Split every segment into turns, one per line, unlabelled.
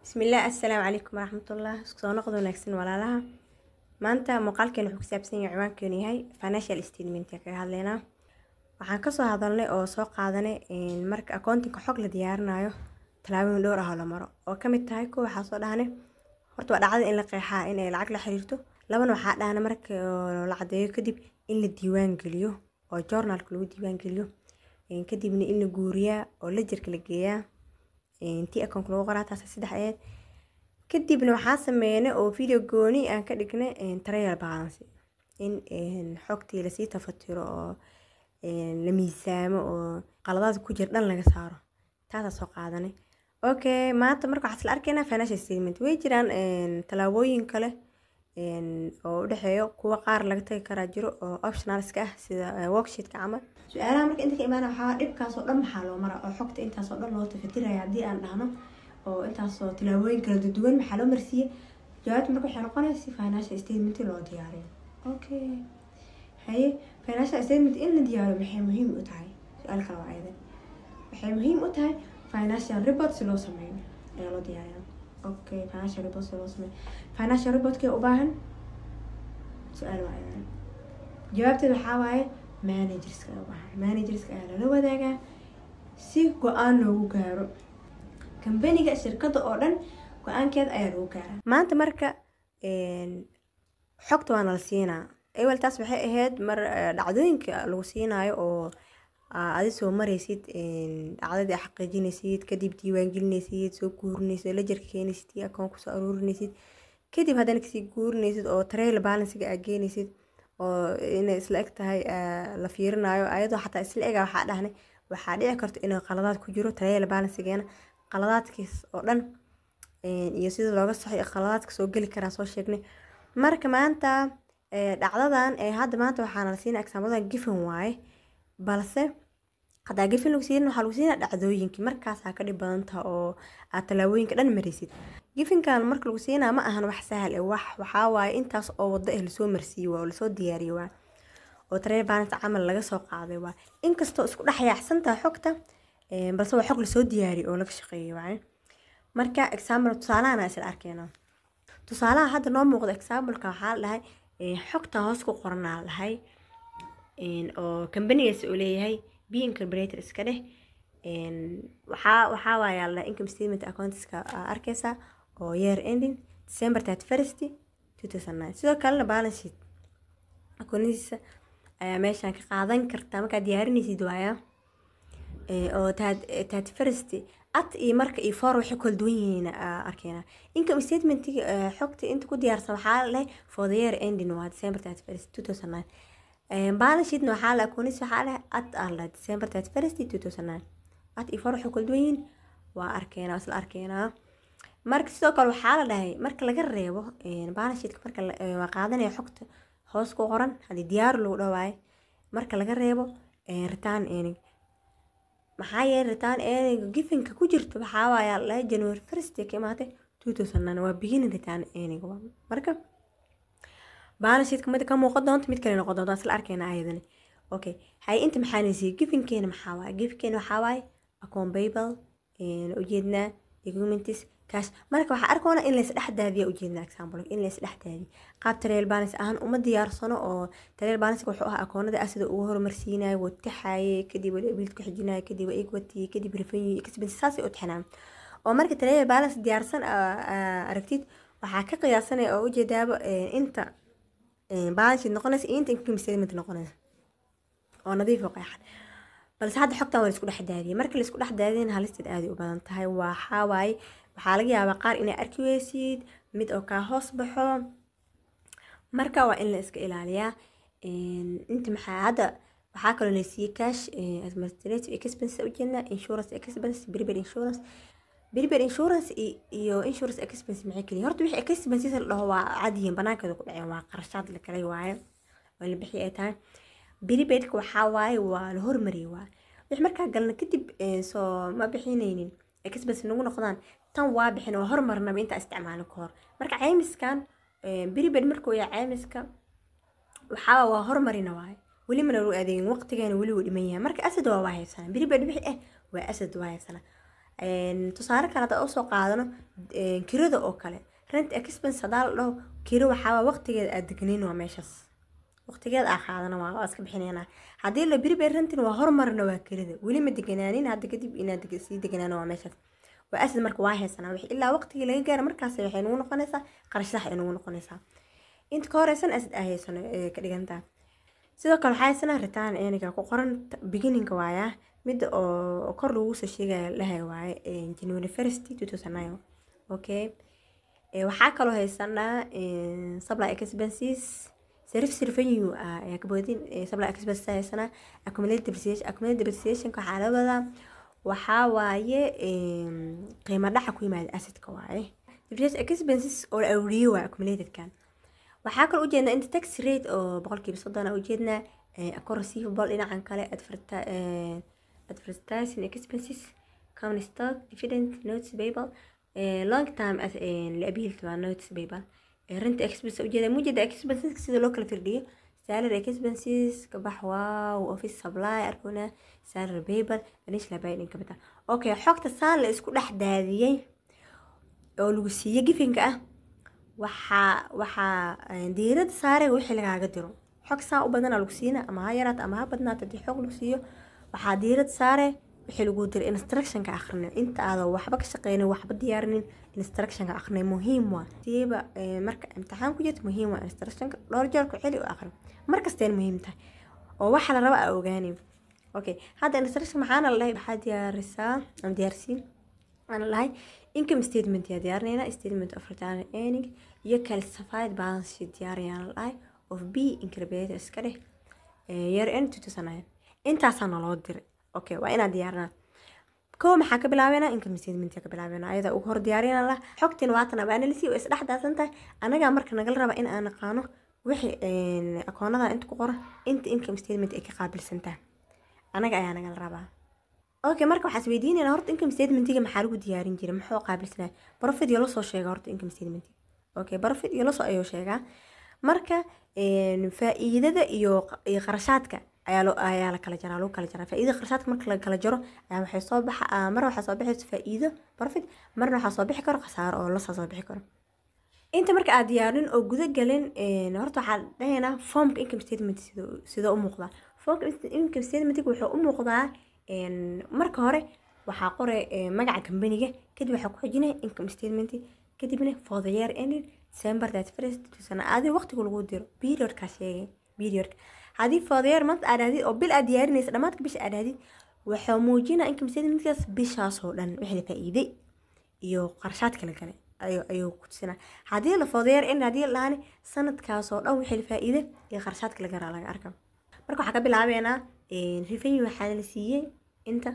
بسم الله. السلام عليكم ورحمة الله. سoo noqdo wanaagsan walaalaha. maanta muuqaalkeen wuxuu ku saabsan yahay ciwaankeenu yahay financial statement ka hadlaynaa. waxaan ka soo hadalnay oo soo qaadanay marka accounting xog la diyaarinayo talaabooyin dhowr ah oo la maro oo ka mid tahay waxa soo dhahnay horta waa dhacdo in la qeexaa in ay lacag la xiriirto. labana waxaa dhahnay marka la cadeeyo kadib in la diiwaan geliyo oo journalka lagu diiwaan geliyo kadibna in la guuriyaa oo ledgerka la geeyaa intii account lagu qoraa taas saddex ayeed kadibna waxaa sameeyay oo video gooni aan ka dhignay trial balance in xogtii la sii tafatiro oo la miisaamo oo qaladaad ku jir dhan laga saaro taas soo qaadanay. okay maanta marka waxaan isla arkaynaa financial statement way jiraan talaabooyin kale oo u dhaxeeyo kuwa qaar laga tagi kara jiro oo optionalska ah sida worksheet ka camal. su'aalaha marka inta ka imaana waxa dhibkaas oo dhan maxaa loo maraa oo xogta intaas oo dhan loo tafatirayo hadii aan dhahno oo intaas oo talaabooyin kala duwan maxaa loo marsiiyay jawaabta marka waxay noqonaysaa financial statement loo diyaariyo. okay hay financial statement in la diyaariyo maxay muhiim u tahay su'aal kale waa ayada waxay muhiim u tahay financial reports loo sameeyo ee loo diyaariyo. okay financial reports loo sameeyo financial report ka u baahan su'aal waa ayada jawaabteedu waxa waaye managers ka la wadaaga si go'aan loogu gaaro company-ga shirkadda oo dhan go'aankeed ayaa lagu gaaraa. maanta marka xogta waa la siinaa eewal taas waxay ahayd mar dhacdooyinka lagu siinaayo oo aad soo maraysid dhacdada xaqiijinaysid kadib diiwaan gelinaysid soo guurinaysid ledgerka keenaysid account ku soo aruurinaysid kadib haddana kasii guurinaysid oo trail balance-ga aad geenaysid oo inay isla eg tahay la fiirinayo ayadoo xataa isla ega waxa dhahnay waxa dhici karto inay qaladaad ku jiro trail balance-geena qaladaadkiis oo dhan iyo sida looga saxay qaladaadka soo gali kara soo sheegnay. marka maanta dhacdadan hadda maanta waxaan la siinaa example given waaye balse hadaa given lagu siin waxa lagu siinaa dhacdooyinkii markaas ka dhib badan tahay oo aad talaabooyinka dhan marisid. given kan marka lagu siinaa ma ahan wax sahal ah waxa waaye intaas oo wada la soo marsiyo oo la soo diyaariyo oo trail balance camal laga soo qaaday waa inkastoo isku dhaxyaacsan tahay xogta balse waa xog la soo diyaariyo oo laga shaqeeyo waaye. marka example tusaalahan isla arkayna tusaalaha hadda noo muuqdo example ka waxa la dhahay xogta hoos ku qoran lahay oo company-gaas uu leeyahay be incorporated iska dheh waxa waaye la income statement accounts ka arkaysa oo year ending December 31st 2009 sidoo kale balance sheet akoontiisa ayaa meeshan ka qaadan kartaa marka diyaarinaysid waaya oo 31st at iyo marka iyo for waxa kala duwan yihiin arkayna income statement xogta inta ku diyaarsan waxa la for the year ending waa December 31st 2009 balance sheet waxa la akoontiisa waxa la at December 31st 2009 at iyo for waxa kala duwan yihiin waa arkayna isla arkayna. marka sidoo kale waxa la dhahay marka laga reebo balance sheet marka waa qaadanaya xogta hoos ku qoran hadii diyaar lagu dhawaay marka laga reebo return earning maxaa yeelay return earning given ka ku jirto waxa waaye la January 1st ka imaatay 2009 waa beginning return earning marka balance sheet mid ka muuqdo doonto mid kale noqdo doonto isla arkayna ayadana. okay hay inta maxaa nasi given keena maxaa waaye given keena waxa waaye account payable ujeedna documents cash marka waxa arkoona in la isdhex daadiyo ujeedna example in la isdhex daadiyo qaab trail balance ahaan uma diyaarsano oo trail balance wuxuu ahaa akoonada asida uu horumarsiinayo wataxaye kadib biil ku xijinayo kadib equity kadib revenue expense saasi u taxnaan oo marka trail balance diyaarsan aragtid waxa ka qiyaasanay oo ujeedaaba inta balance noqonaysa inta income statement noqonaysa oo nadiif oo qeexan balse hadda xogtan waa isku dhex daadiyay marka la isku dhex daadiyay halisteed aad u badan tahay waxa waaye waxaa laga yaabaa qaar inay arki weysid mid oo ka hoos baxo marka waa in la iska ilaaliyaa inta maxaa hadda waxaa kaloo la siiyay cash administrative expense ujeedna insurance expense prepaid insurance iyo insurance expense maxay kaliya horta wixii expenses la dhaho waa caadiyan banaankeeda ku dhaceen waa qarashaad la kala waaye oo la bixiyay tahay prepaid ka waxa waaye waa la hormariyay waa wix marka galna kadib soo ma bixinaynin expense nagu noqdaan tan waa bixin oo hormarnaba inta isticmaalin ka hor marka caymiskan prepaid markuu yahay caymiska waxa waa hormarina waaye wali mana loo adeegin waqtigeena wali uu dhiman yahay marka asad waa haysan prepaid wixii waa asad waa haysan tusaale kale hadda usoo qaadano kirada oo kale rent expense hadaa la dhaho kiro waxaa waqtigeeda aad degnayn waa meeshaas waqtigeeda aa qaadana waa iska bixinayna haddii la biri bay rentin waa horumarna waa kirada weli ma deganaanin hadda kadib inaad sii deganaano waa meeshaas waa asad marka waa haysanaa wixii ilaa waqtigii laga gaaro markaas waxay nagu noqonaysaa qarash sax ay nagu noqonaysaa inta ka horeysan asad aa haysano ka dhigantaa sidoo kale waxaa haysanaa return earning ku qoran beginning waaya mid oo kor lagu soo sheegaya lahay waaye January 1st 2009 okay waxaa kaloo haysanaa supply expenses service revenue ayaa ka boodin supply expenses haysanaa accumulated depreciation waxaa la wadaa waxaa waaye qiimo dhaca ku yimaada assetka waaye depreciation expenses oo la awriyo waa accumulated kan waxaa kaloo ujeednaa inta tax rate oo 30% ujeednaa account receivable dhinacan kale advertising expenses common stock dividend notes payable long time as liability waa notes payable rent expenses ujeeda mujeda expenses sida loo kala firdhiyo salary expenses kabax wow office supply arkuna salary payable initial payment capital okay xogta saan la isku dhex daadiyay oo lagu siiyay gifinka ah waxa diirada saaray wixii lagaaga diro xog saan u badan lagu siina ama ha yaraat ama ha badnaat hadii xog lagu siiyo waxa diirada saaray wixii lagu diray instruction ka akhrinay inta aad waxba ka shaqeynay waxba diyaarinin instruction ka akhrinay muhiim waa tiiba marka imtixaan ku jirto muhiim waa instruction ka dhowr jeer ku celi oo akhrin markasta muhiim tahay oo waxa la raba ogaanay okay hada instruction maxaana la leeyahay waxa diyaarisaa aan diyaarsiin aan lahay income statement ya diyaarnayna statement of return earning iyo classified balance sheet diyaariyaan lahay of B incremented iska dheh year end 2009 intaasana loo diray okay waa inaad diyaarnaa koo maxaa ka bilaabeena income statement ka bilaabeena ayada ugu hor diyaarina la xogtin waatan analysis oo isdhaxdaasanta anaga marka nagal raba in aan aqaano wixii akoonada inta ku qoran inta income statement ay ka qaabilsantaa anaga ayaa nagal rabaa okay marka waxaad weydiinayna horta income statement-ga maxaa lagu diyaarin jiray muxuu qaabilsanaa profit iyo la soo sheega horta income statement okay profit iyo la soo ayuu sheegaa marka faa'iidada iyo qarashaadka ayaa la kala jaraa loo kala jaraa faa'iidada qarashaadka marka la kala jaro ayaa waxay soo baxa mar waxa soo bixi faa'iido profit marna waxa soo bixi karo khasaaro oo la soo bixi karo inta marka aad diyaarin oo guda galin horta waxa dhahaynaa formka income statement sida u muuqda formka income statement wuxuu u muuqdaa marka hore waxaa qoray magaca company-ga kadib waxa ku xijinay income statement kadibna for the year ending December 31st 2000 waqtiga lagu diro period ka sheegay period hadii for the year month aad oo bil aad diyaarinaysa dhamaadka bisha aad waxa muujinaa income statement-kaas bishaas oo dhan wixii faa'iiday iyo qarashaad kale kale ayuu ku tusinaa hadii la for the year ending hadii laani sanadkaas oo dhan wixii faa'iiday iyo qarashaad kale gaar laga arkaa marka waxa ka bilaabeena revenue waxaa la siiyay inta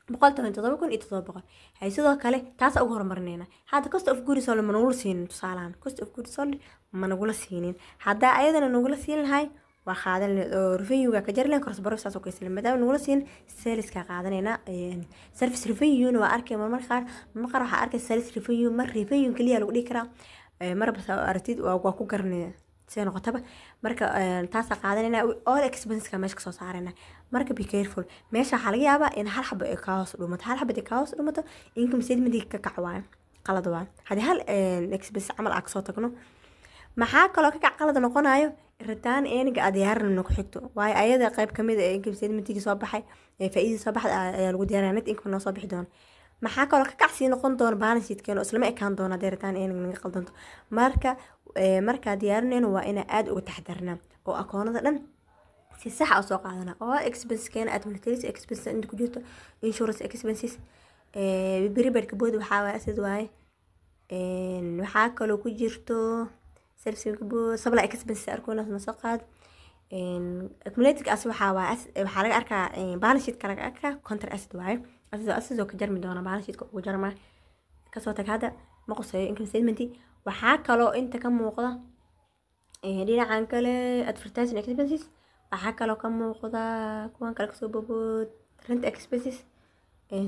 177,700 hay sidoo kale taas ugu horumarinayna hada cost of goods sold ma nagula siinin tusaalaan cost of goods sold ma nagula siinin hada ayadana nagula siin lahay waa qaadan revenue ka jar leen cross process oo kaysan maadaama nagula siin sales ka qaadanayna service revenue waa arkay mar qaar waxa arkay sales revenue mar revenue kaliya lagu dhigi karaa mar bas aragtid waa ku garanay sida noqotaba marka taas qaadanayna all expenses ka meesha soo saarayna marka be careful meesha waxa laga yaabaa in hal xabo ka hoos dhumato income statement ka kacwaa qalad waa hadii hal expense amal aad soo tagno maxaa kaloo ka qalad noqonayo return earning aad diyaarinayno ku xigto waayo ayada qayb kamid ah income statement-ga soo baxay faa'iido soo baxay ayaa lagu diyaarinaa net income soo bixi doona maxaa kaloo ka kacsi noqon doona balance sheet-keena oo isla ma ekaan doona return earning naga qaldanto marka diyaarinayno waa ina aad uga taxadarnaa oo akoonada dhan si sax ah soo qaadana oo expense-keena administrative expenses inta ku jirto insurance expenses prepaid ka bood waxa waa asad waaye waxa kaloo ku jirto service ka bood supply expenses arkoona soo qaad accumulated as waxa laga arkaa balance sheet kala arkaa counter asset waaye asad oo ka jarmi doona balance sheet ugu jarma ka soo tag hada ma qosayo income statement waxa kaloo inta ka muuqda dhinacan kale advertising expenses waxa kaloo ka muuqda kuwan kale kasoo bobood rent expenses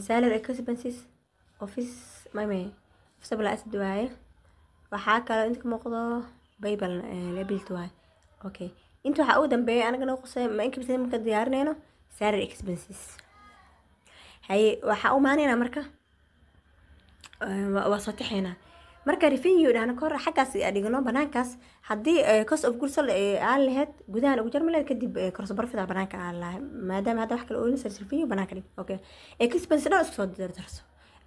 salary expenses office supply asset waaye waxa kaloo inta ka muuqda payable liability waaye okay inta waxa ugu dambeeyay anaga noo qosay ma income statement ka diyaarinayno salary expenses هي waxa u maanayna marka waa soo taxayna marka revenue dhana kor xaqaas adigno banaankaas hadii cost of goods aan lahayd gudaha ugu jarmalay kadib cross profit banaanka aan lahayd maadaama hada wax kale oo insa revenue banaanka dhig okay expense dhan isku soo dardarso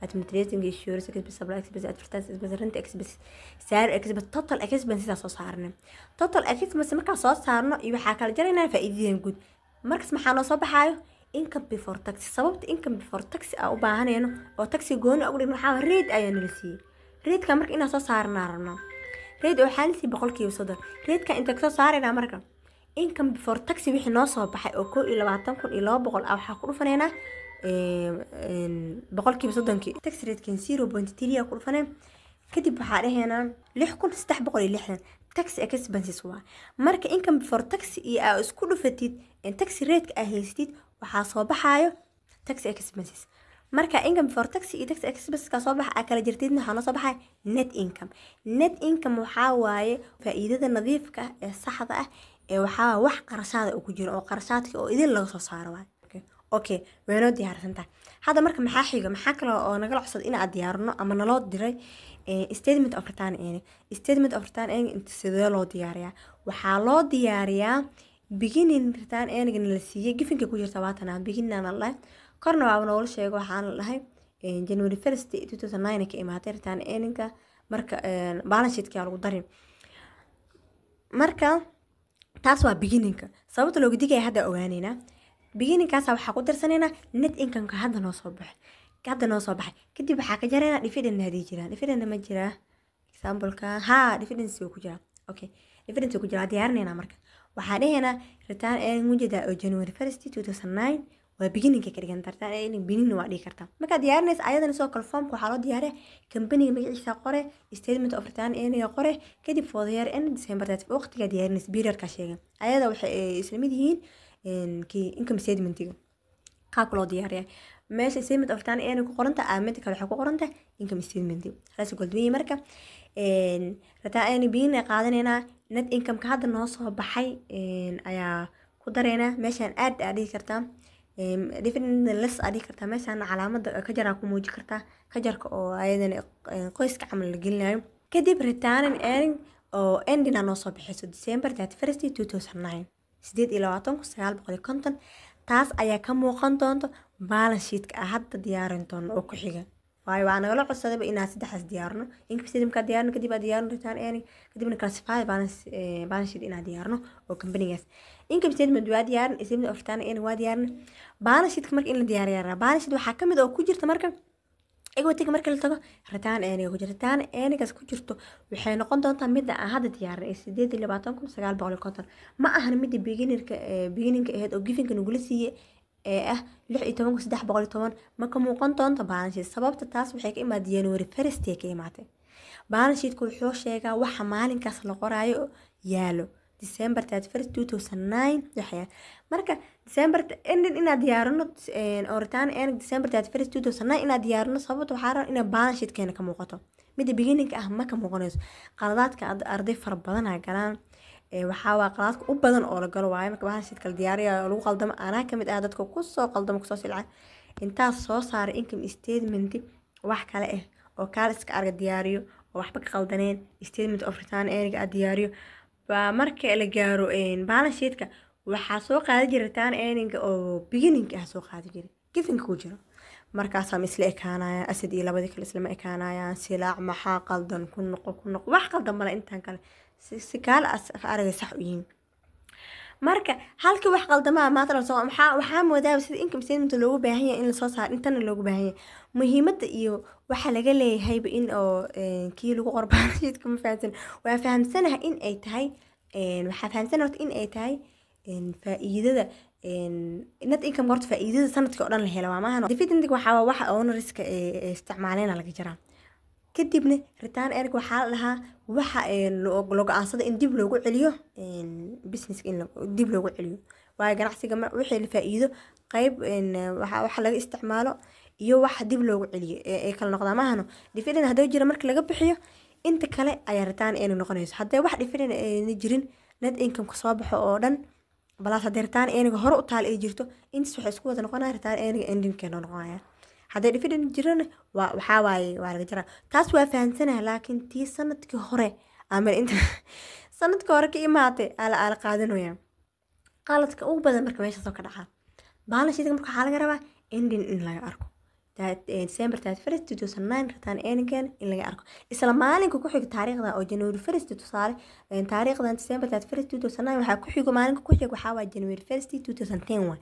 administrating insurance expense supply expense advertising expense rent expense sar expense total expense soo saarnay total expense marka soo saarno iyo waxa kala jarayna faa'iideen guud markaas maxaa noo soo baxayo income before tax sababta income before tax u baahanayno oo taxi gooni ugu dhigno waxa rate ayaan nilsii rate ka marka inaan soo saarnaa rabno rate oo xaalisi 100% rate ka inta soo saarayna marka income before tax wixii noo soo baxay oo 22,200 waxa ku dhufanayna 100% tax rate kan 0.3 ku dhufanay kadib waxa dhaheena 6,360 tax expenses waa marka income before tax iyo isku dhufatid in tax rate ka haystid waxa soo baxayo tax expenses marka income before tax iyo tax expenses ka soo bax kala jirtidna waxa soo baxay net income waxa waaye faa'iidada nadiifka ee saxda ah ee waxa wax qarashaad ugu jiro oo qarashaadka oo idin laga soo saaro waa okay weeno diyaarsantaa hada marka maxaa xiga maxaa kale oo naga cusub in aan diyaarno ama naloo diray statement of return inta sidoo loo diyaariyaa waxa loo diyaariyaa beginning return la siiyay gifinka ku jirta waatana beginning la korna waa noo sheego waxaan lahay January 1st 2009 ka imaatay return marka balance sheet ka lagu darin marka taas waa beginning sababta loo digay hadda ogaanayna beginning kaas waxa ku darsanayna net income ka hadda noo soo baxay kadib waxa ka jarayna dividend hadii jiraan dividend ma jira example ka dividend ku jira okay dividend ku jira diyaarnayna marka waxa dhaheena return mujada oo January 1st 2009 waa beginning ka dhigan tartaan beginning waa dhigi kartaa marka diyaarnays ayadana soo kala form waxa loo diyaariyaa company magaciisa qore statement of return qore kadib for the year end December waqtiga diyaarnays period ka sheegan ayada waxay isla mid yihiin income statement qaab loo diyaariyaa meesha statement of return ku qoranta mid kale waxa ku qoranta income statement raas goldwii marka return beginning qaadanayna net income ka hadda noo soo baxay ayaa ku dareena meeshan aad dhigi kartaa dividend less adi kartaa meeshan calaamada ka jara ku muuji kartaa ka jarka oo ayadana qoyska camal la gelinayo kadib return oo endina noo soo baxayso December 31st 2009 8,950 taas ayaa ka muuqan doonto balance sheet ka hadda diyaarin doono oo ku xiga waayo waa naga codsaday inaan saddexas diyaarno income statement ka diyaarno kadib diyaarno return kadibna classify balance sheet inaan diyaarno oo companygaas income statement waa diyaarin statement of return waa diyaarin balance sheet marka in la diyaariyaa balance sheet waxa kamid oo ku jirta marka equity marka la tago return ku jirta return kaas ku jirto waxay noqon doontaa mid aan hadda diyaarin 8,950 ma ahan mid beginning ahead oo gifinka nagu la siiyay ah 16,310 ma ka muuqan doonto balance sheet sababta taas waxay ka imaad January 1st ka imaatay balance sheet wuxuu sheegaa waxa maalinkaas la qoraayo yaalo December 31st 2009 waxay marka December ending ina diyaarno oo return December 31st 2009 ina diyaarno sababta waxa raan ina balance sheet keena ka muuqato mid beginning ah ma ka muuqanayso qaladaadka arday far badan ay galaan waxa waa qaladaadka u badan oo la galo waayo marka balance sheet kala diyaariyo lagu qaldamo ana kamid ah dadka ku soo qaldamo ku soo silcay inta soo saar income statement wax kale ah oo kaal iska arga diyaariyo oo waxba ka qaldaneen statement of return diyaariyo marka la gaaro balance sheet ka waxa soo qaadi jirtaan oo beginning ah soo qaadi jiray gifinka ku jiro markaas aan isla ekaanaya asad iyo labadii kale isla ma ekaanayaan silaac maxaa qaldan ku noqo wax qaldan mala intaan kale si kaal aragay sax u yihiin marka halkii wax qaldama ma tala soo waxa moodaa sida income statement loogu baahan yahay in la soo saaro intana loogu baahan yahay muhiimadda iyo waxa laga leeyahay in oo kii lagu qorbaan sheedka ma fahansan waa fahamsanahay in ay tahay waxa fahamsanahay in ay tahay faa'iidada net income horta faa'iidada sanadka oo dhan la helo waa maahan dividend waxa ownerska isticmaalena laga jaraa kadibna return waxa lahaa waxa loo go'aansada in dib loogu celiyo business in dib loogu celiyo waa ganacsiga wixii la faa'iido qayb waxa laga isticmaalo iyo waxa dib loogu celiyo ee kala noqda maahan dividend hadii jira marka laga bixiyo inta kale ayaa return noqonayso hadii wax dividend jirin net income ka soo baxo oo dhan balaas haddii ritaan eeniga hore u taal ay jirto intaas waxay isku wada noqonaya ritaan eeniga endinkeena noqonaya hadday dividend jirana waxaa waaye waa laga jaraa taas waa fahansanaha laakiin tii sanadkii hore ama inta sanadkii hore ka imaatay ala qaadanaya qaladka ugu badan marka meeshaasoo ka dhacaa baalashiidka marka waxaa laga rabaa ending in laga arko December 31st 2009 ritaan eenigan in laga arko isla maalinka ku xiga taariikhda oo January 1st tusaale taariikhdan December 31st 2009 waxaa ku xiga maalinka ku xiga waxaa waa January 1st 2010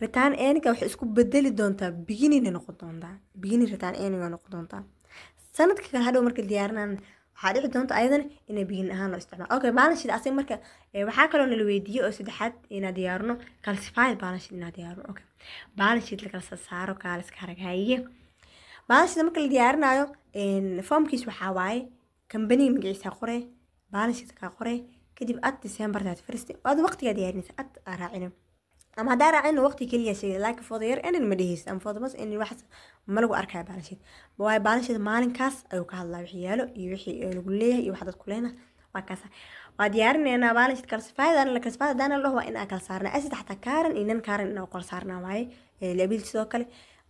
ritaan eeniga waxay isku bedeli doontaa beginning noqon doontaa beginning ritaan eeniga noqon doontaa sanadka kale hadhow marka diyaarinaan waxaa dhici doonta ayadana inay beginning ahaan loo isticmaalo okay balance sheet asiga marka waxaa kaloo nala weydiiyey oo saddexaad inaan diyaarino calcified balance sheet inaan diyaarino okay balance sheet la kala saaro kala iska haragaye balance sheet marka la diyaarinayo formkiis waxaa waaye company magaciisa qore balance sheet ka qore kadib at December 31st waad waqtiga diyaarinaysa at raacina ama hadaa raacina waqti kaliya shay like for the year ending ma dhihis am for the month in wax ma lagu arkay balance sheet way balance sheet maalinkaas ayuu ka hadlaa wixii yaalo iyo wixii lagu leeyahay iyo wax dad ku leena waa kaas waa diyaarinayna balance sheet calcified aan la calcified dana loo waa in aan kala saarnaa asad xataa kaaran inan kaaran in aan kala saarnaa waaye lebil sidoo kale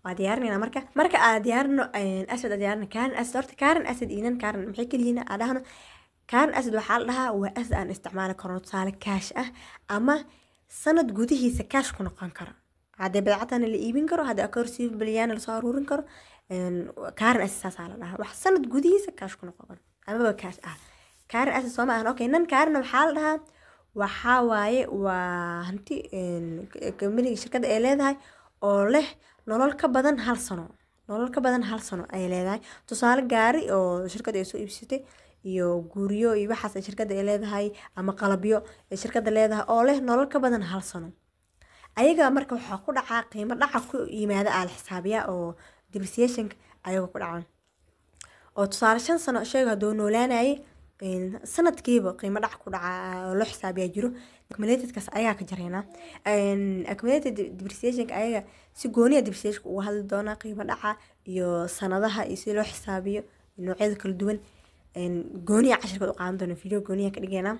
waa diyaarinayna marka aan diyaarino asad diyaarina kaaran asad horta kaaran asad inan kaaran maxay kaliina adahno kaaran asad waxa la dhahaa waa asad aan isticmaali karno tusaale cash ah ama sanad gudihiisa cash ku noqon karo hadii badacadana la iibin karo hadii akorsi bilyan la soo aruurin karo kaaran asaas la dhahaa wax sanad gudihiisa cash ku noqon karo ama cash ah kaaran asaas soo ma ahan okay nan kaaran waxa la dhahaa waxa waaye waa hanti company shirkadda ay leedahay oo leh nolol ka badan hal sano ay leedahay tusaale gaari oo shirkadda ay soo iibsatay iyo guriyo iyo waxaas shirkadda ay leedahay ama qalabyo ay shirkadda leedahay oo leh nolol ka badan hal sano ayaga marka waxa ku dhacaa qiimo dhaca ku yimaada al xisaabiya oo depreciation ayaga ku dhacaan oo tusaale 5 sano shayga doo noolaanay sanadkiiba qiimo dhac ku dhaca oo loo xisaabiya jiro accumulated kaas ayaa ka jareena accumulated depreciation ayaga si gooniya depreciation uga hadli doona qiimo dhaca iyo sanadaha iyo si loo xisaabiyo noocyada kala duwan gooniya cashirka u qaadan doona video gooniya ka dhigayna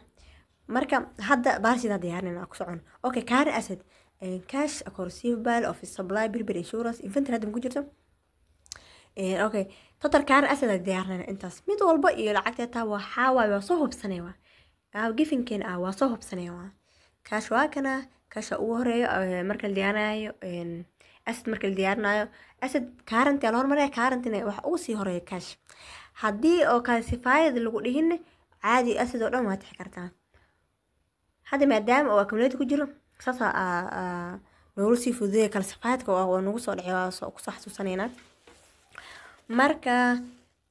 marka hadda baashida diyaarinayna ku socon okay current asset cash receivable of supply bill insurance inventory hadda ku jirto okay total current asset diyaarinayna intaas mid walba iyo lacagta waxa waa soo hubsanaywa giving keen waa soo hubsanaywa cash waa kana cash ugu horeeyo marka la diyaarinayo asset marka la diyaarinayo asset current la hormariyo current wax ugu sii horeeyo cash haddii oo calcified lagu dhihin caadi asad oo dhan waa tixi kartaa hadda maadaama oo accumulate ku jiro saasa noogu sii fududeeya calcified ka oo nagu soo dhacay waa ku soo xasuusanayna marka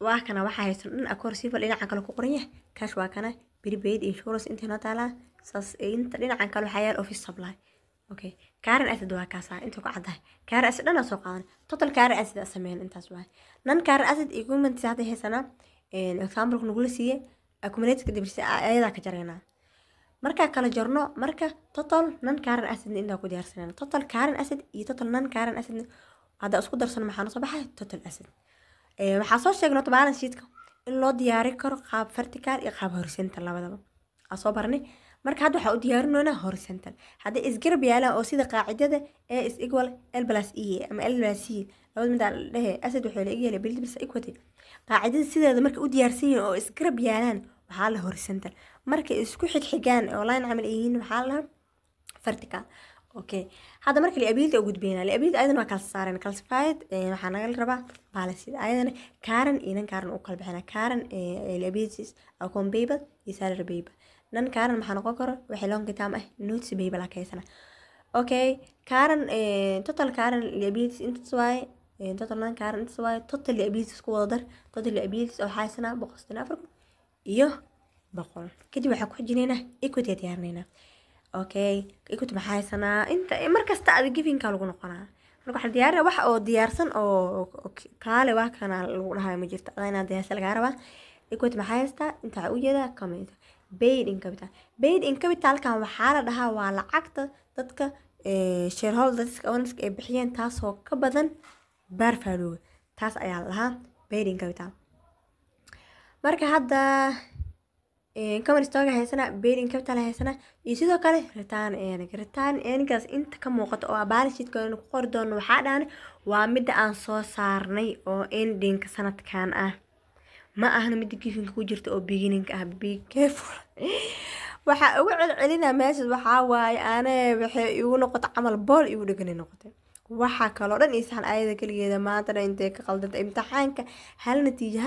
waa kana waxa haysan dhan accountable dhinaca kale ku qoran yahay cash waa kana prepaid insurance inta taala saas inta dhinaca kale waxa yaal office supply okay current asset waa kaasa inta ku cadahay current asset dhan soo qaadan total current asset sameeyeen intaas waa nan current asset equipment saada heesana example ku nagu siiyay accumulated depreciation ayada ka jareena marka kala jarno marka total nan current asset inta ku diyaarsanayna total current asset iyo total nan current asset hada isku darsan maxaa soo baxay total asset waxa soo sheegnay balance sheet-ka in loo diyaari karo qaab vertical iyo qaab horizontal labadaba soo barnay marka hadda waxa u diyaarinoona horizontal hadda isgarab yaalaan oo sida qaacidada a is equal l plus e ama l plus c labada mid dhahe asset waxa la eegay bill plus equity qaacidada sideeda marka u diyaarsan yihiin oo isgarab yaalaan waxa la horizontal marka isku xigxigaan oo line amal yihiin waxa la vertical okay hada marka liability ugu gudbeenaa liability ayadana waa kala saareen calcified waxa naga rabaa balance ayadana current iyo current u kala bixina current liabilities account payable iyo salary payable nan current maxaa noqon karo waxa long term ah notes payable ka haysan okay current total current liabilities inta way total non current inta way total liabilities ku wada dar total liabilities oo haysana 164 iyo 100 kadib waxa ku xijinayna equity diyaarnayna okay equity maxaa haysanaa inta markasta aad giving ka lagu noqonaa marka waxa diyaarina wax oo diyaarsan oo kaale wax kana lagu dhahay ma jirto adayna diyaarsan laga rabaa equity maxaa haystaa inta u jeeda comment paid in capital kan waxa la dhahaa waa lacagta dadka shareholders owners ay bixiyeen taas oo ka badan bar value taas ayaa la dhahaa paid in capital marka hadda common stock haysana bearing capital haysana iyo sidoo kale return inta ka muuqato oo balance sheet ka ku qori doono waxa dhaan waa mid aan soo saarnay oo ending sanadkan ah ma ahna mid giving ku jirto oo beginning ah be careful waxa ugu celcelinaa meesha waxa waaye waxay igu noqoto camal bool igu dhagan noqotay waxa kale oo dhan isahan ayada kaligeeda maanta intee ka qaldanta imtixaanka hal natiijo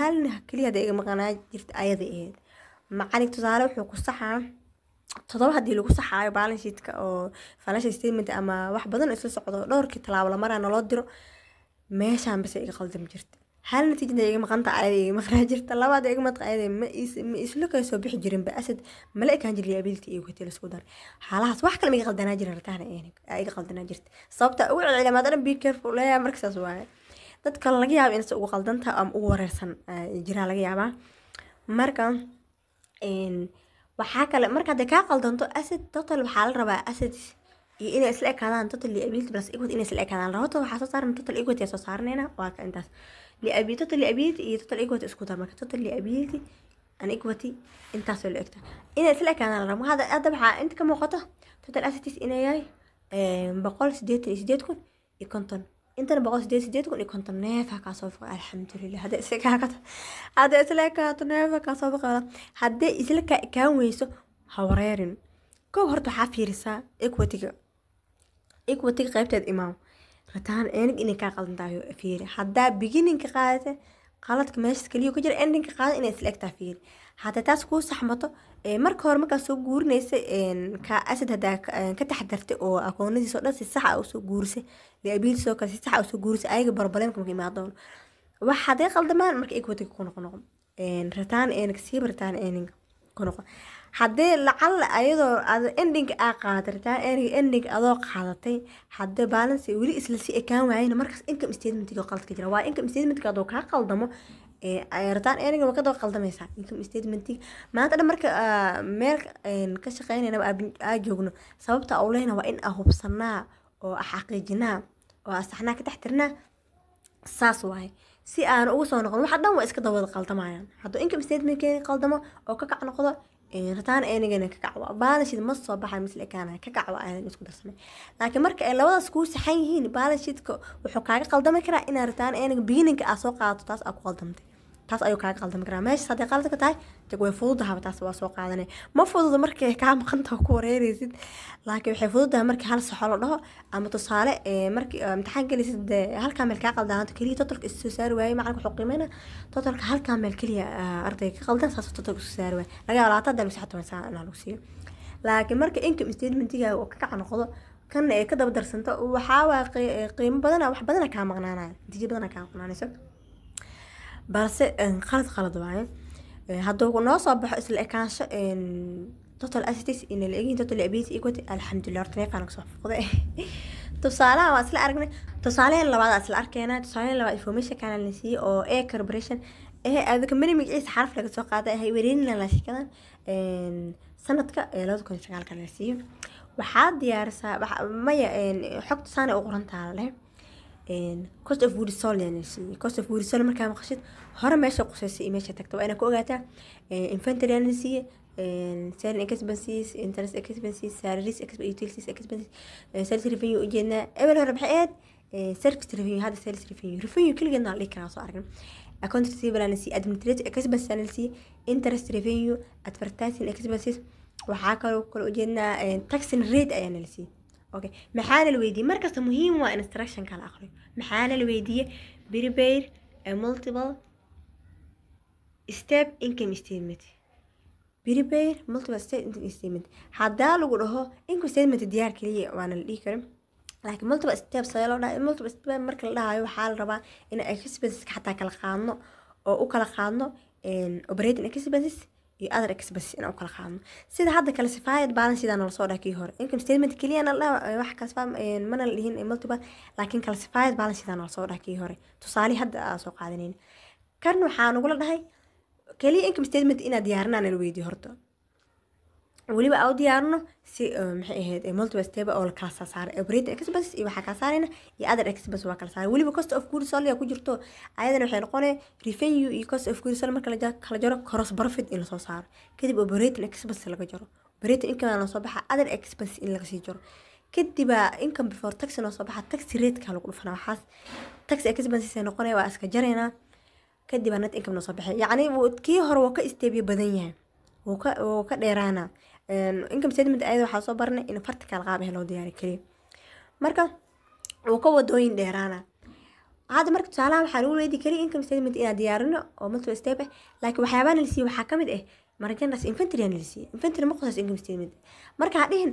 kaliya iga maqnaa jirta ayada eed macalin tusaale wuxuu ku saxaa 7 hadii lagu saxaayo balance sheet-ka oo financial statement ama wax badan isla socdo dhowrkii talaabo la marana loo diro meeshaan bas iga qaldan jirta hal natiijada iga maqanta ayada iga maqnaa jirta labaad iga maqnaa ayada ma isla ka soo bixi jirin ba asad malaa'ika jiliya ability iyo hotel isku dar xaalahaas wax kale iga qaldanaa jirin rataana iga qaldanaa jirta sababta ugu cilmaadana be careful leeyahay markaas waaye dadka laga yaabo inay ugu qaldanta ama ugu wareersan jira laga yaabaa marka waxa kale marka ay ka qaldanto asset total waxa la rabaa assets iyo inay isla ekaadaan total liability plus equity inay isla ekaadaan rabto waxa soo saaran total equity soo saarnayna waa ka intaas total liability iyo total equity isku dar marka total liability and equity intaas oo la egta inay isla ekaadaan rabaa hada waxa inta ka muuqato total assets inay yahay 188 kun iyo konton intana 188 kun iyo konton neefa ka soo faqay alxamdulillah hada isla ka neefa ka soo faqay hada isla ka weyso hawareerin ko horta waxa fiirisaa equity qaybteed imaam rataan inay ka qaldantahay fiiri hada beginning ka qaadata qaladka meesha kaliya ku jira ending ka qaad inay isla egtaa fiiri hada taas ku saxmato marka hore marka soo guurinaysa ka asad hada ka taxdartay oo aqoonadiisa dhan si sax ah u soo guurisay liability soo ka si sax ah u soo guurisay ayaga problemka ma imaadon waxa ay qaldamaan marka equity ku noqon rataan rataan ku noqon hadee lacal ayadoo ending qaadataan ending adoo qaadatay hadee balance wili isla si ekaan waayeen markaas income statement-ka qalad ka jira waa income statement-ka adoo ka qaldamo rataan ma ka doo qaldamaysa income statement-ka maanta marka meel ka shaqeynayna aa joogno sababta oo leeyna waa in hubsanaa oo xaqiijinaa oo saxnaa ka taxtirnaa saas waay si aan ugu soo noqon waxa dhan waa iska dawada qaldamayaan hadoo income statement-ka qaldamo oo ka kac noqdo rataan ka kacwa balance sheet ma soo baxay misla kaana ka kacwa aan isku darsanay laakiin marka ay labadaas ku saxan yihiin balance sheet-ka wuxuu kaaga qaldami karaa in rataan beginning-ka soo qaadato taas ku qaldamtay taas ayuu kaaga qaldami karaa meesha hadii qalad ka tahay way fududahay taas waa soo qaadanay ma fududa markay ka maqanta ku wareeraysid laakiin waxay fududahay markii hal sax la dhaho ama tusaale markii imtixaan galisid halka meel ka qaldanto kaliya totalka isoo saari waayay macalinku wuxuu qiimeynaa totalka halka meel kaliya ardayga ka qaldan saas totalka isoo saari waayay laga yaabo labaatan dal sax toban saac lagu siiyo laakiin marka income statement-ga oo ka kac noqdo kan ay ka daba darsanto waxa waa qiimo badan wax badan ka maqnaanaa natiijo badan ka maqnaanayso balse qalad waaye hadduu noo soo baxo isla ekaansho total assets in la eegin total liability equity alxamdulillah horta neefaan kasoo foqday tusaalaha waa isla aragnay tusaalahan labaad isla arkeenaa tusaalahan labaad information kana la siiyay oo a corporation aad ka mari magaciisa xaraf laga soo qaaday hay wareerina la shikadan sanadka 2009 kana la siiyay waxaa diyaarsaa maya xogta saana u qoran tahay cost of wood soil cost of wood soil markaa maqashid hore meesha qusaysay meesha tagto waa inaad ku ogaataa inventory analysis selling expenses interest expenses salaries utilities expenses sales revenue ujeedna eber hore maxay ahayd service revenue hada sales revenue kaligeedna la dhihi karaa soo aragna account receivable analysis administrative expenses analysis interest revenue advertising expenses waxaa kaloo kala ujeednaa taxing rate ay analysis okay maxaana la weydiiyay markasta muhiim waa instruction kala akhriyo maxaana la weydiiyay prepare a multiple step income statement prepare multiple step income statement hadaa lagu dhaho income statement diyaar kaliya waana la dhihi karin laakiin multiple steps ayaa loo dhahay multiple step marka la dhahayo waxaa la rabaa in expenses xataa kala qaadno oo u kala qaadno operating expenses iyo other expenses in kala qaadno sida hadda classified balance sheet aan soo dhaakay hore income statement kaliya la wax classified mana la dhihin multiple laakiin classified balance sheet aan soo dhaakay hore tusaale hadda soo qaadaneen kan waxaan ugu la dhahay kaliya income statement ina diyaarinaan la weydiyo horta weliba aan u diyaarino si maxay ahayd multiple step oo la kala saaray operating expenses iyo waxa kala saarayna iyo other expenses waa kala saaray weliba cost of goods sold ku jirto ayadana waxay noqonay revenue iyo cost of goods sold marka la kala jaro gross profit in la soo saaro kadib operating expenses laga jaro operating income la soo baxa other expenses in laga sii jaro kadib income before tax la soo baxa tax rate ka lagu dhufana waxaas tax expenses ay noqonay waa iska jareena kadib net income la soo baxay yacni kii hore waa ka isteebiyo badan yahay wuu ka dheeraana income statement ayada waxaa soo barnay in vertical qaab ah loo diyaari kariyo marka uu ka wadooyin dheeraana hadda marka tusaalaha waxaa lagu weydii kariya income statement inaad diyaarino oo multiple step ah laakiin waxyaabaha la siiyey waxaa ka mid ah marjandas inventory aan la siiyey inventory ma qosas income statement marka ha dhihin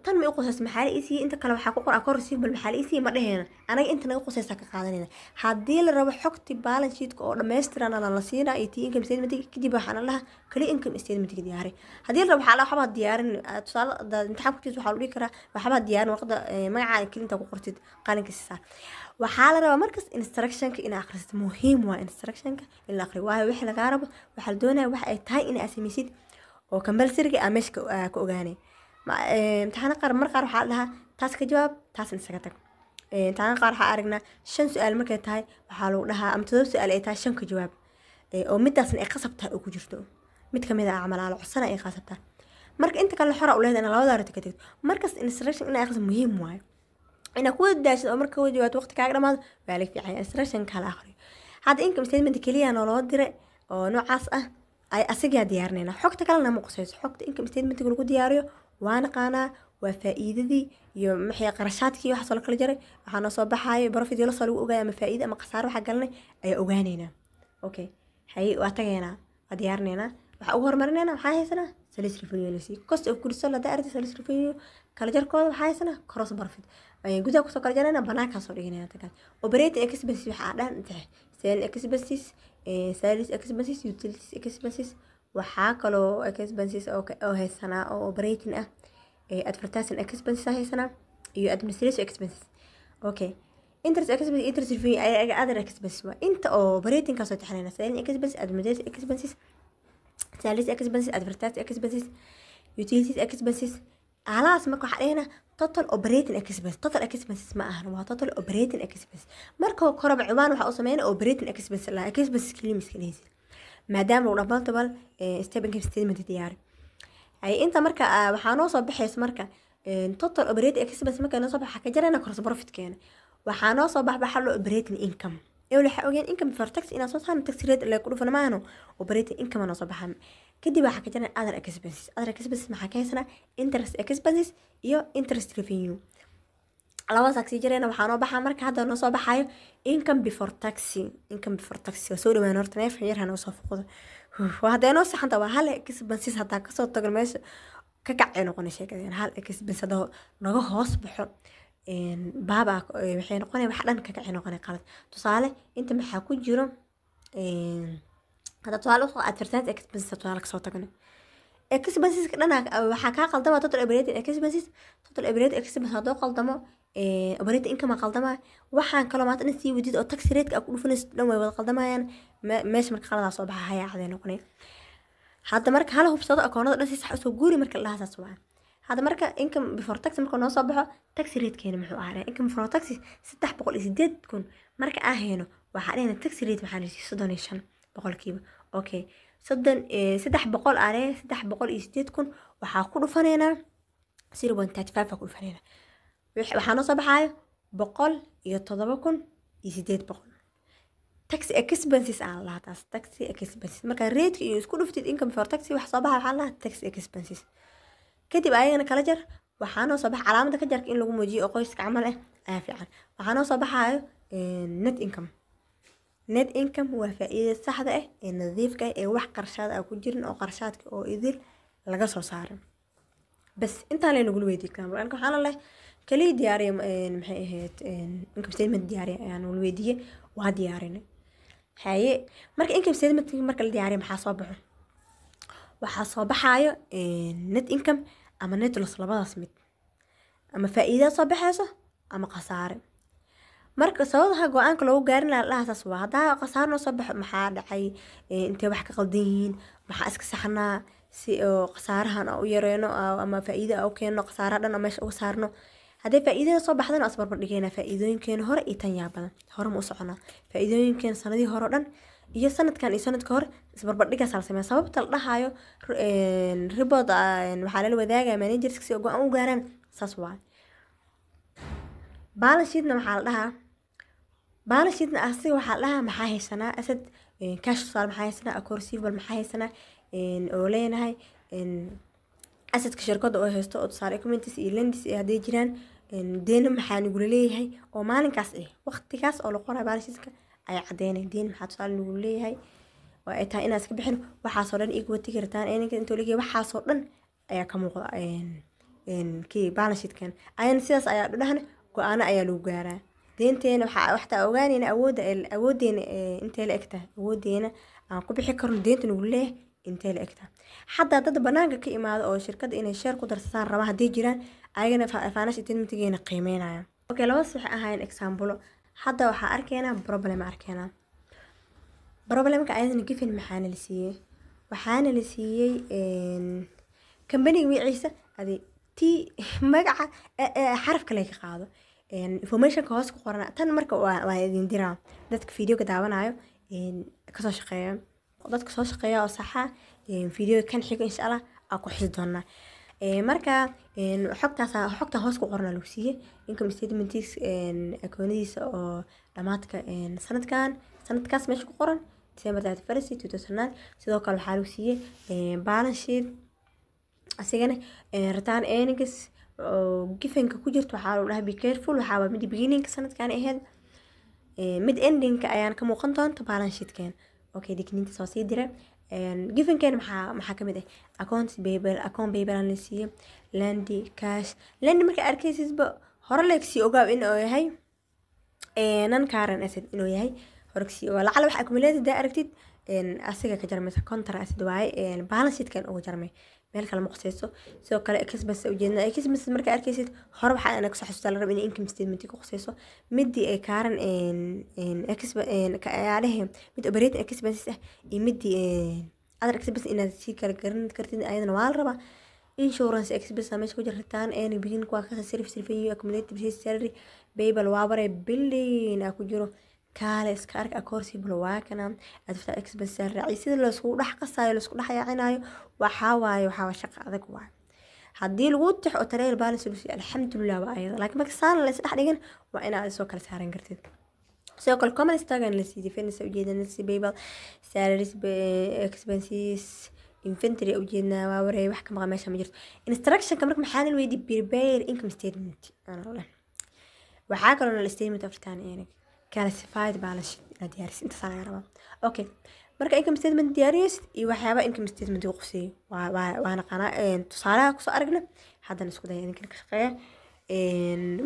tan ma u qosas maxaa la siiyey inta kale waxaa ku qoran account receivable maxaa la siiyey ma dhaheena anaga inta naga qosaysa ka qaadanayna haddii la rabo xogti balance sheet oo dhameystiran la siinaa iyo tii income statement kadib waxaan lahaa kali income statement diyaari haddii la rabo waxaa waxba diyaarin tusaale imtixaan ku jirto waxaa lagu dhihi karaa waxba diyaarin warqada magacaaga kelinta ku qortid qalinka sisaa waxaa la rabaa markas instructionka in akhristo muhiim waa instructionka in la akhriyo waayo wixii lagaa rabo waxaa la doonayaa wax ay tahay in aad samaysid oo compulsoryga aa meesha ka ogaanay imtixaana qaar mar qaar waxaa la dhahaa taas ka jawaab taasna isaga tag imtixaana qaar waxaa aragnaa 5 su'aal markay tahay waxaa lagu dhahaa ama 7 su'aal ay tahay 5 ka jawaab oo midaasna ay qasab tahay oo ku jirto mid ka mid ah camalaalo cusana ay qasab tahay marka inta kale xora u leedahay in labada aragti ka tagto markas instruction in ay akhriso muhiim waayo ina ku daashado marka wada jawaabto waqti kaaga dhamaado waa la fiican instruction kala akhriyo hada income statement kaliya loo diray oo noocaas ah ay asaga diyaarinayna xogta kalena ma qosayso xogta income statement lagu diyaariyo waana qaana waa faa'iidadii iyo maxay qarashaadkii waxa soo kala jaray waxaana soo baxay profit la soo lagu ogaay ama faa'iido ama khasaaro waxa galnay ay ogaanayna okay hay waa tagayna waa diyaarinayna waxa ugu hormarinayna waxa haysanaa sales revenue cost of goods sold hada aragtay sales revenue kala jarkooda waxa haysanaa cross profit ay gudaha ku soo kala jarayna banaanka soo dhiganayna tagaan operating expenses waxa dhan tahay sales expenses sales expenses utilities expenses waxaa kaloo expenses oo haysanaa oo operating ah advertising expenses haysanaa iyo administration expenses okay interest expenses interest fee ay other expenses waa inta oo operating ka soo taxanayna sales expenses administration expenses sales expenses advertising expenses utilities expenses alaas marka waxa dhahayna total operating expenses total expenses ma ahan waa total operating expenses marka korab ciwaan waxa uu sameeyay operating expenses la expenses kalimis kaliis maadaama uu dhabaltabal step income statement diyaari ay inta marka waxa noo soo baxaysa marka total operating expenses marka noo soo baxa ka jarayna cross profit keena waxa noo soo baxba loo operating income ee waxa ogeyn income before tax ina soo saarno tax rate la ku dhufan maano operating income noo soo baxan kadib waxa ka jiraan other expenses maxaa ka haysanaa interest expenses iyo interest revenue labadaas aksi jirayna waxaa noo baxaa marka hadda noo soo baxayo income before tax soo dhawaan horta neef yar hana soo fuqdo waa hadda noo saxanta waa hal expenses hadda ka soo tagal meesha ka kacay noqon sheekadeen hal expenses hadda naga hoos baxo baaba waxay noqonay wax dhan ka kacay noqonay qalad tusaale inta maxaa ku jiro هذا طوال advertising expenses طوال كسر تقني expenses كنا وحكا قلدما total operating expenses هذا قلدما operating income قلدما وحان كلمات نسي وديد أو tax rate أقول فنس لما قلدما يعني ماشي مرك خلاص صباح هيا عادي نقني هذا مرك هلا هو بصدق أكون نسي صح سوجوري مرك الله هذا هذا مرك income before tax مرك نص صباح tax rate كان محو عليه income before tax 6.8 تكون مرك هنا وحاليا tax rate محنسي صدنيشان boqolkiiba okay 300 are 308 kun waxa ku dhufaneena 0.35 ku dhufaneena waxa noo soo baxayo 107 kun iyo 800 tax expenses aan la taas tax expenses marka rate iyo isku dhuftid income for tax wax soo baxay waxa la tax expenses kadib ayagana kala jar waxa noo soo bax calaamada ka jarka in lagu muujiyo qoyska camal ah fiican waxa noo soo baxayo net income waa faa'iido saxda ah ee nadiifka ah ee wax qarshaad ah ku jirin oo qarshaadka oo idil laga soo saaray bas inta la nagu weydiin karo marka waxaan leeyahay kali diyaariyo maxay ahayd income statement diyaariyo ayaan weydiiyay waa diyaarinay haye marka income statement marka la diyaariyo maxaa soo baxo waxa soo baxayo net income ama net loss labadaas mid ama faa'iido soo baxayso ama khasaare marka sababaha go'aanka loo gaarin lahaas waa hada qasaarno soo bax maxaa dhacay intee wax ka qaldan yihiin maxaa iska saxnaa si oo khasaarahan u yareeno ama faa'iido u keeno khasaaraha dhan meesha uga saarno haddii faa'iidada soo baxdana asbarbar dhigayna faa'iidooyinkeena hore iyo tan yaa badan hore ma u soconaa faa'iidooyinkeena sanadihii hore dhan iyo sanadkan iyo sanadka hore isbarbar dhigaas la sameeyaa sababta la dhahayo report waxaa lala wadaagaya managers si go'aan u gaaraan saas waaye balance sheetna waxaa la dhahaa balance sheetna asiga waxaa la dhahaa maxaa haysanaa asad cash tusaale maxaa haysanaa account receivable maxaa haysanaa oo leenahay asadka shirkadda oo haysto oo tusaale comments iyo lendis ee hadday jiraan deena maxaa nagula leeyahay oo maalinkaas waqtigaas oo la qoraa balance sheetka ay cadeynay deen maxaa tusaale nagula leeyahay oo ay tahay inaad iska bixin waxaasoo dhan igu wati kartaan eeninka intoo leeyahay waxaasoo dhan ayaa ka muuqda kii balance sheetkan ayaan sidaas ayaa dhahna go'aano ayaa lagu gaaraa deenteena waxaa ogaanayna awoodeena intee la egtahay awoodeena aan ku bixi karno deenta nagu leeyahay intee la egtahay xataa dad banaanka ka imaado oo shirkadda inay share ku darsadaan raba haddii jiraan ayagana financial statementgeena qiimeynaya okay labadaas waxay ahaayeen example hadda waxaa arkaynaa problem arkaynaa problemka ayadana given maxaana la siiyey waxaana la siiyey company-ga magaciisa adi ti magaca xarafka laga qaado informationka hoos ku qoran tan marka waa idin diraa dadka videoga daawanayo kasoo shaqeeya dadka soo shaqeeya oo saxa video kan xigo insha Allah aan ku xisi doonaa marka xogta hoos ku qoran lagu siiyey income statements akoonadiisa oo dhamaadka sanadkaas meesha ku qoran December 31 2009 sidoo kale waxaa lagu siiyey balance sheet asigana return earnings gifanka ku jirto waxaa lagu dhahay be careful waxaa waa mid beginning sanadkan ahayd mid ending ayaan ka muuqan doonto balance sheetkan okay digniinta soo sii dira gifankan maxaa ka mid ah account payable aan la siiyey land cash land marka arkaysidba hore leegsi ogaa in uu yahay non current asset inuu yahay horksi oo lacala wax accumulated da aragtid asiga ka jarmaysa contract asset waaye balance sheetkan ugu jarmay meel kale ma qosayso sidoo kale expense ujeedna expense marka arkaysid hore waxa ana ku xasuustaa la rabo in income statement ku qosayso midii ay kaaran mid operating expenses iyo midii other expenses inaad si kala garan kartid ayadana waa la rabaa insurance expense meesha ku jirtaan begin ku ka service revenue accumulated salary payable waa bare billion ku jiro kaale iska ark accountable waa kana adfta expense raaci sida la isku dhax qasayo la isku dhax yaacinayo waxa waaye shaqo adag waa hadii lagu tix oo tareer balance lusi alxamdulillah waa ayada laakiin marka saan la isdhax dhigan waa inaad soo kala saaran kartid sidoo kale common stagan la sii defense ujeedana si payable salaries expenses inventory ujeedna waa wareey wax ka maqan meesha ma jirto instruction marka maxaa la weydi prepare income statement ana waxaa kaloo la statement of return classified balance sheet la diyaarisi inta saan raba okay marka income statement diyaariyay iyo waxyaaba income statement uu qosay waa naqana tusaalaha ku soo aragna haddana isku day idinka ka shaqeeya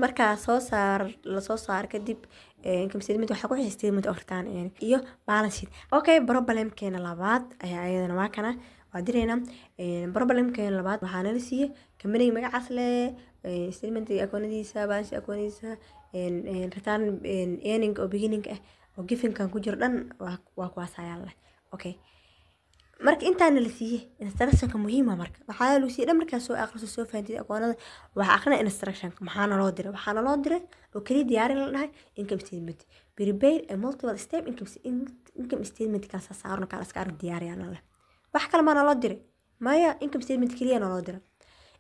marka la soo saar kadib income statement waxa ku xigta statement of return iyo balance sheet okay problemkeena labaad ayaa ayadana waa kana waa direena problemkeena labaad waxaana la siiyey company magacaas leh statement akoonadiisa balance sheet akoonadiisa return earning oo beginning oo given kan ku jiro dhan waa kuwaas ayaa leh okay marka intaan la siiyey instructionka muhiim ah marka waxaa loo siiyey marka soo akhriso soo fahantii akoonada waxa akhrina instructionka maxaana loo diray oo kaliya diyaarin la dhahay income statement prepare a multiple step income statement ka saarno kala iska arag diyaariyana leh wax kale ma loo diray maya income statement kaliya loo diray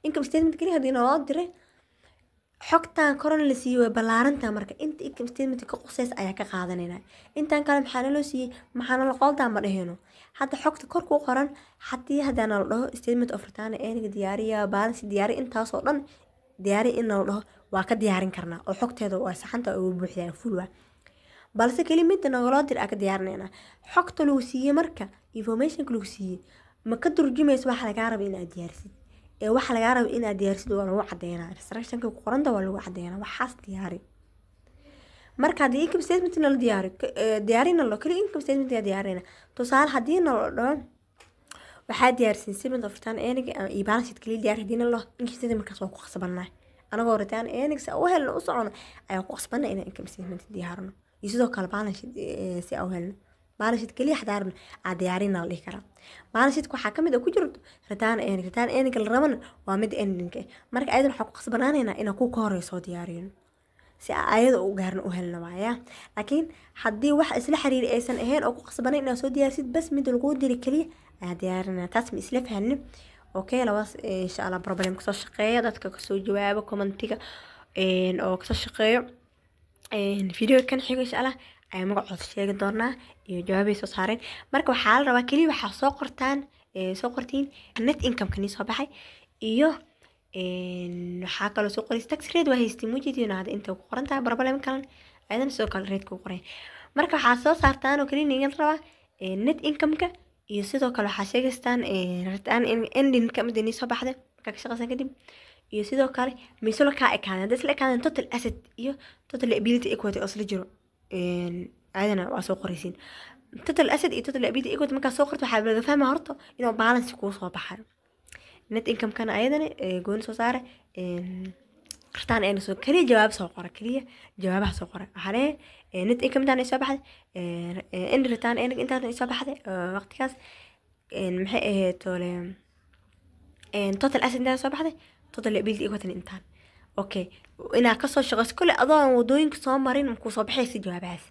income statement kaliya hadii loo diray xogtaan koran la siiyay balaarantaa marka inta income statement ka qosays ayaa ka qaadanayna intaan kale maxaa loo siiyay maxaa la qoldaa ma dhaheeno hadda xogta kor ku qoran hadii hadana la dhaho statement of return eeniga diyaariya balance diyaari intaas oo dhan diyaari in la dhaho waa ka diyaarin karnaa oo xogteeda waa saxanta oo buuxdaa full waa balse kelimada nagala dir ka diyaarinayna xogta loo siiyay marka information loo siiyay ma ka turjumayso waxa laga rabo in aad diyaarisid waxa laga rabo in aad diyaarsid waa lagu cadeynaa instructionka ku qoranta waa lagu cadeynaa waxaas diyaari marka hadii income statement la diyaarina loo kali income statement diyaarina tusaale hadii la dhaho waxaa diyaarsin statement of return earnings iyo balance sheet kali diyaarina loo income statement markaas waa ku qasbanaa anagoo return earnings oo helno u socono ayaa ku qasbanaa in income statement diyaarino iyo sidoo kale balance sheet si oo helno baalashid kaliya xadaarna aad diyaarin la dhihi karaa baalashidku waxaa kamid ah ku jirto ritaan ending la rabana waa mid ending marka ayadana waxaa ku qasbanaanaynaa inaan ku horeyso diyaarino si ayada u gaarna u helna waaya laakiin haddii wax isla xiriir aysan ahayn oo ku qasbanayn inaad soo diyaarsid bas mid lagu diri kaliya aad diyaarinaa taas ma isla fahannin okay labaas insha allah problem kasoo shaqeeya dadka kasoo jawaabo commentiga oo kasoo shaqeeyo video kan xigo insha allah ayaa magacooda sheegi doonaa iyo jawaabay soo saareen marka waxaa la rabaa kaliya waxaa soo qortiin net income kani soo baxay iyo waxaa kaloo soo qoris tax rate waa haystiin mujidiina hada inta ku qoran tahay problem kalan ayadana sidoo kale rate ku qoran marka waxaa soo saartaan oo kaliya nigan rabaa net income-ka iyo sidoo kale waxaa sheegaystaan return ending-ka midani soo baxday markaa ka shaqaysan kadib iyo sidoo kale mislo kaa ekaadeen hadda isla ekaadeen total asset iyo total liability equity oo isla jiro ayadana waa soo qoraysiin total asset iyo total liability equity markaa soo qorto waxaa laga fahmaa horta inuu balance kuu soo baxayo net income kana ayadana gooni soo saare qartaan ayna soo kaliya jawaab soo qora kaliya jawaabaha soo qora waxaa leeyahay net income intaan ay soo baxday end return intaan ay soo baxday waqtigaas maxay ahayd tole total asset intaan soo baxday total liability equity intaan okay inaa kasoo shaqayso kule adoon wadooyinka soo marin markuu soo baxaysa jawaabahaas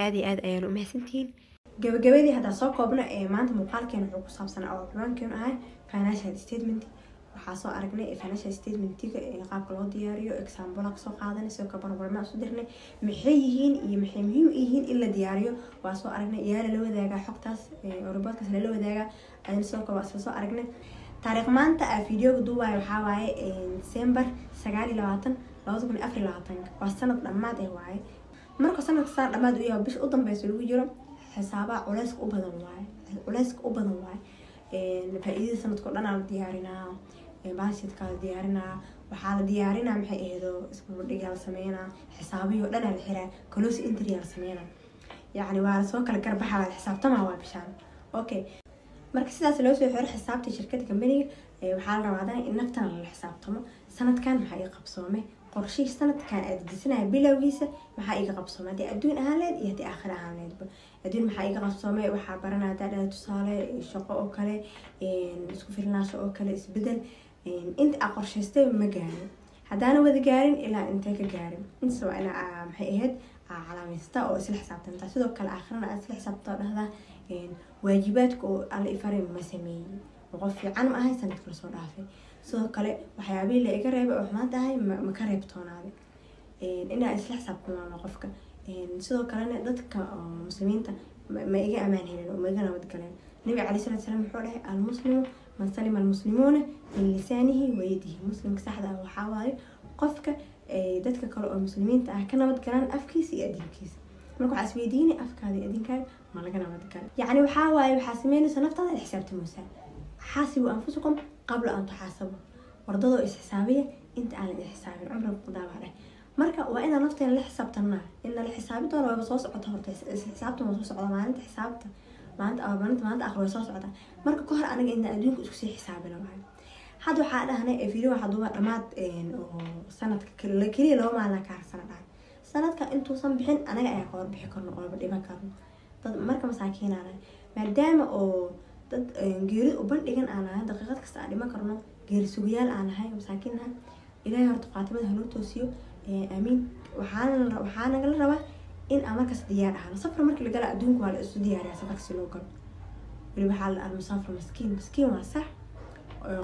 aad iyo aad ayaan u mahadsantihiin gabagabadii haddaa soo koobno maanta muuqaalkeena wuxuu ku saabsan oo ciwaankeenu ahay financial statement waxaa soo aragnay financial statementiga qaabka loo diyaariyo example ka soo qaadanay soo ka barbarma soo dirnay maxay yihiin iyo maxay muhiim u yihiin in la diyaariyo waa soo aragnay iyana la wadaaga xogtaas oo reportkaas la wadaaga ayaan soo aragnay taariikh maanta videoga duubay waxaa waaye December 9 2024 waa sanad dhamaad waaye marka sanadka dhamaad u yahay bish u dambayso lagu jiro xisaabaha culayska u badan waaye faa'iidada sanadka dhan aan diyaarinaa baashidka diyaarinaa waxaa la diyaarinaa maxay ahayd isku dhigaal sameeyna xisaabiyo dhan la xiraa close entry la sameeyna yani waa soo kala garbaxa la xisaabtama waa bishaan okay marka sidaas loo soo xiro xisaabta shirkadda company waxaa la rabaa in naftan la xisaabtamo sanadkan maxaa ay qabsoomay qorshe sanadkan aad disnaa bilowgiisa maxaa iga qabsoomay hadii adduun ahaaneed iyo hadii aakhir ahaaneedba adduun maxaa iga qabsoomay waxaa baranaa dad tusaale shaqo oo kale isku filnaansho oo kale isbedel inta aan qorshaystay ma gaarin haddaana wada gaarin ilaa intee ka gaarin inta waa ina maxay ahayd calaamaysta oo isla xisaabtanta sidoo kale aakhirana aad isla xisaabtaa dhahdaa waajibaadka oo alla ifarin ma sameeyay qof fiican ma ahay sanadka la soo dhaafay sidoo kale waxyaabihii la iga reebay oo xumaan tahay ma ka reebtoonaaday inaa isla xisaabtamaano qofka sidoo kalena dadka muslimiinta ma iga amaan helin oo ma iga nabad galeen nabi cali sallallahu alayhi wasallam wuxuu dhahay almuslimu man salima almuslimuuna min lisaanihi wa yadihi muslimka saxda ah waxaa waaye qofka dadka kale oo muslimiinta ah ka nabad galaan afkiisa iyo adinkiisa marka waxaa isweydiinay afkaada iyo adinkaada ma laga nabad galo yacni waxaa waaye waxaa sameynaysa naftaada xisaabtamaysaa حاسبوا أنفسكم قبل أن تحاسبوا وردوا إحسابية أنت على الإحساب عمرك قدام عليه مركا وإنا نفتي اللي حسابتنا إن الحساب ده لو بصوص عطها حسابته مصوص عطها ما أنت حسابته ما أنت آخر بصوص عطها مركا كهر أنا إن أدونك أسكسي حسابنا معي حدو حاله هنا فيديو حدو رمات سنة كلي لو ما لك سنة كأنتو صنبحين أنا جاي أقول بحكرنا أو بدي بكرنا مركا مساكين أنا ما دام أو dad geeri u bandhigan aan ahay daqiiqad kasta aan dhima karno geeri sugiyaal aan ahay masaakiinna ilaahay horta qaatimada hanoo toosiyo aamiin waxaa naga la rabaa in aan markaas diyaar ahno safar markii la gala adduunka waa la isu diyaariyaa safarka si loo galo weli waxaa la almusaafir miskiin waa sax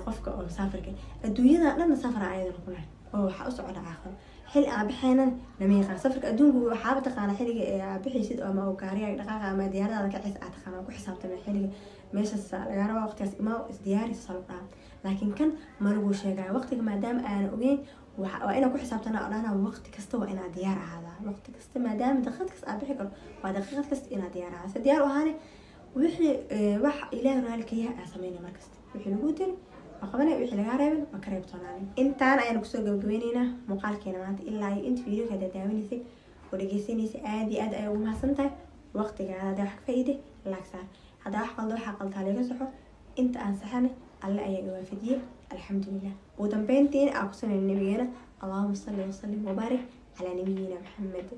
qofka oo musaafirka adduunyada dhanna safar ayadana ku lahay oo waxaa u socda aakhiro xil aan bixaynan lama yaqaan safarka adduunku waxaaba taqaana xilliga aad bixaysid ama oo gaariga dhaqaaqa ama diyaaradaada ka cis aad taqaana ku xisaabtama xilliga meeshaas laga rabaa waqtigaas imaa isdiyaarisa saldaa laakiin kan ma lagu sheegaa waqtiga maadaama aan ogeyn waa inaan ku xisaabtana oo dhahna waqti kasta waa inaad diyaar ahaadaa waqti kasta maadaama daqiiqad kasta aad bixi karo waa daqiiqad kasta inaad diyaar ahaadaa si diyaar u ahaane wixii wax ilaahay raalka yahay aad sameynay markasta wixii lagu diri وقبلنا وحي لغا ريبن ما كريبتوناني انتان ayaan kusoo gabagabeynayna muuqaalkeena maanta ilaa inta video ka daawanisay oo dhageysanaysa aad ay ugu mahadsantahay waqtigaada wax ka faa'iiday laagsa hada wax qaldan laga saxo inta aan saxanay alla ayaa waafajiyay alxamdulillah ugu dambeyntiin aan ku sameeyay nabigeena allahumma salli wa sallim wa barik ala nabiyina muhammad